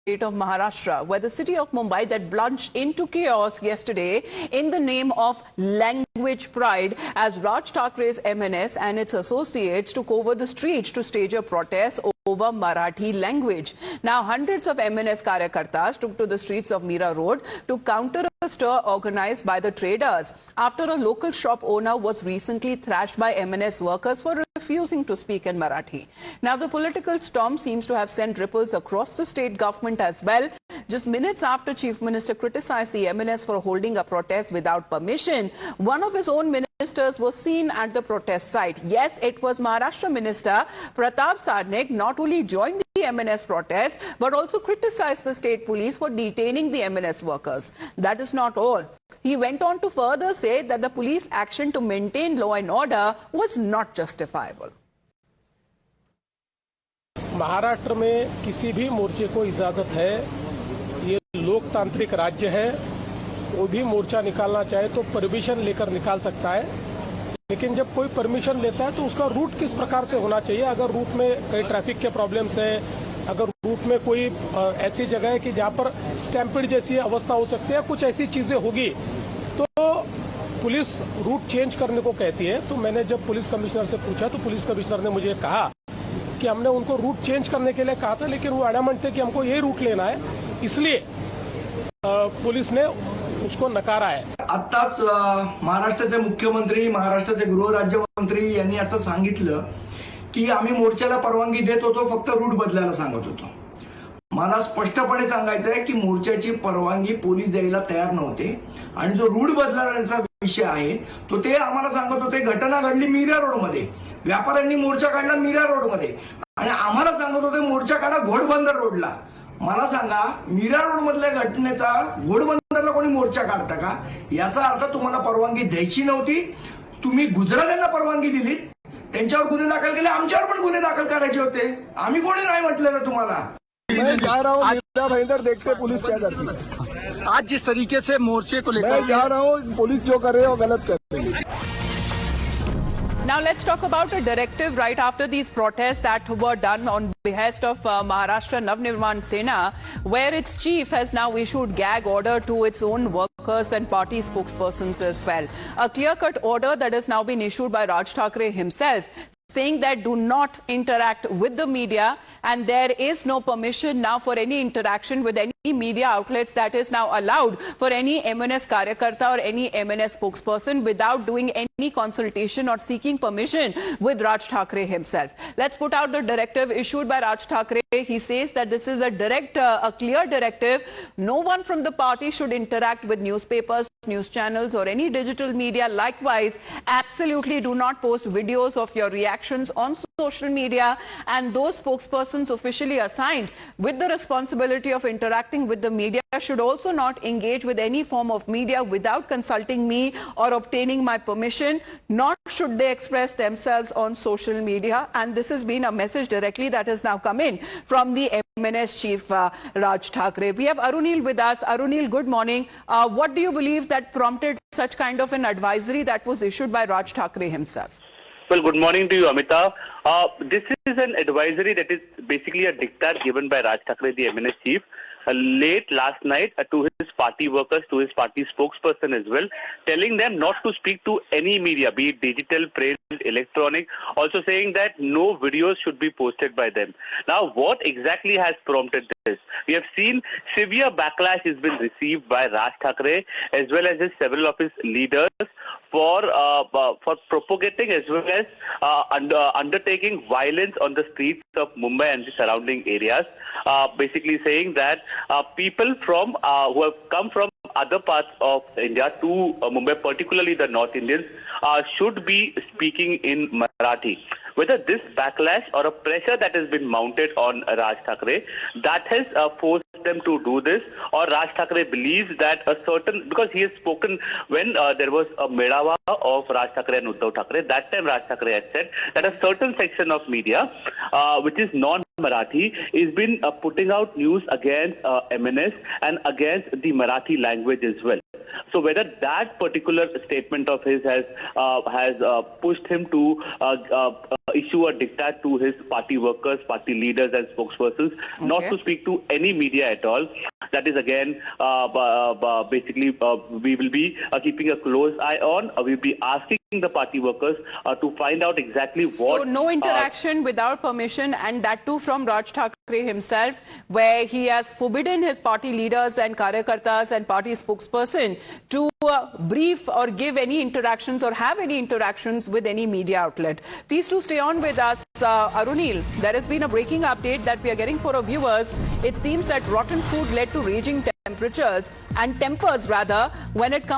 of Maharashtra, where the city of Mumbai that plunged into chaos yesterday in the name of language pride as Raj Thakre's MNS and its associates took over the streets to stage a protest over Marathi language. Now, hundreds of MNS Karyakartas took to the streets of Mira Road to counter a stir organized by the traders after a local shop owner was recently thrashed by MNS workers for refusing to speak in Marathi. Now, the political storm seems to have sent ripples across the state government as well. Just minutes after Chief Minister criticized the MNS for holding a protest without permission, one of his own ministers was seen at the protest site. Yes, it was Maharashtra Minister Pratap Sarnaik not only joined the MNS protest but also criticized the state police for detaining the MNS workers. That is not all. He went on to further say that the police action to maintain law and order was not justifiable. Maharashtra में किसी भी मोर्चे को इजाजत है, ये लोकतांत्रिक राज्य है, वो भी मोर्चा निकालना चाहे तो परमिशन लेकर निकाल सकता है। लेकिन जब कोई परमिशन लेता है तो उसका रूट किस प्रकार से होना चाहिए। अगर रूट में कई ट्रैफिक के प्रॉब्लम्स है, अगर रूट में कोई ऐसी जगह है कि जहां पर स्टैम्पिड जैसी अवस्था हो सकती है, कुछ ऐसी चीजें होगी तो पुलिस रूट चेंज करने को कहती है। तो मैंने जब पुलिस कमिश्नर से पूछा तो पुलिस कमिश्नर ने मुझे कहा कि हमने उनको रूट चेंज करने के लिए कहा था, लेकिन वो एडमेंट थे कि हमको यही रूट लेना है, इसलिए पुलिस ने उसको नकारा है। आत्ताच महाराष्ट्राचे मुख्यमंत्री, महाराष्ट्राचे गृहराज्यमंत्री यांनी असं सांगितलं की आम्ही मोर्चाला परवानगी देत होतो, फक्त रूट बदलायला सांगत होतो। मला स्पष्टपणे सांगायचं आहे की मोर्चाची परवानगी पोलीस द्यायला तयार नव्हते आणि जो रूट बदलण्याचा विषय आहे तो ते आम्हाला सांगत होते। घटना घडली मीरा रोड मध्ये, व्यापाऱ्यांनी मोर्चा काढला मीरा रोड मध्ये आणि आम्हाला सांगत होते मोर्चा काढा घोडबंदर रोडला। मला सांगा, मीरा रोड मधल्या घटनेचा घोडबंदरला कोणी मोर्चा काढता का? याचा अर्थ तुम्हाला परवानगी द्यायची नव्हती, तुम्ही गुजरात्यांना परवानगी दिली, त्यांच्यावर गुन्हे दाखल केले, आमच्यावर पण गुन्हे दाखल करायचे होते। आम्ही कोणी नाही म्हटलेलं तुम्हाला। मैं जा रहा हूँ मीरा भाईंदर, देखते पुलिस क्या करती है। आज जिस तरीके से मोर्चे को लेकर मैं जा रहा हूँ, पुलिस जो कर रही है वो गलत कर रही है। Now let's talk about a directive right after these protests that were done on behest of Maharashtra Navnirman Sena, where its chief has now issued gag order to its own workers and party spokespersons as well. A clear-cut order that has now been issued by Raj Thakre himself, saying that do not interact with the media and there is no permission now for any interaction with any media outlets that is now allowed for any MNS Karyakarta or any MNS spokesperson without doing any consultation or seeking permission with Raj Thakre himself. Let's put out the directive issued by Raj Thakre. He says that this is a clear directive. No one from the party should interact with newspapers, news channels or any digital media. Likewise, absolutely do not post videos of your reactions on social media, and those spokespersons officially assigned with the responsibility of interacting with the media should also not engage with any form of media without consulting me or obtaining my permission, nor should they express themselves on social media. And this has been a message directly that has now come in from the MNS chief Raj Thakre. We have Arunil with us. Arunil, good morning. What do you believe that prompted such kind of an advisory that was issued by Raj Thakre himself? Well, good morning to you, Amita. This is an advisory that is basically a diktat given by Raj Thakre, the MNS chief, late last night to his party workers, to his party spokesperson as well, telling them not to speak to any media, be it digital, print, electronic, also saying that no videos should be posted by them. Now, what exactly has prompted this? We have seen severe backlash has been received by Raj Thakre as well as several of his leaders for propagating as well as undertaking violence on the streets of Mumbai and the surrounding areas, basically saying that people from who have come from other parts of India to Mumbai, particularly the North Indians, should be speaking in Marathi. Whether this backlash or a pressure that has been mounted on Raj Thakre, that has forced them to do this, or Raj Thakre believes that a certain, because he has spoken when there was a Medava of Raj Thakre and Uddhav Thakre, that time Raj Thakre had said that a certain section of media, which is non-Marathi, is been putting out news against MNS and against the Marathi language as well. So whether that particular statement of his has pushed him to issue a diktat to his party workers, party leaders and spokespersons, not to speak to any media at all. That is again basically we will be keeping a close eye on. We'll be asking the party workers to find out exactly what. So no interaction without permission, and that too from Raj Thackeray himself, where he has forbidden his party leaders and karyakartas and party spokesperson to brief or give any interactions or have any interactions with any media outlet. Please do stay on with us, Arunil. There has been a breaking update that we are getting for our viewers. It seems that rotten food led to raging temperatures and tempers rather when it comes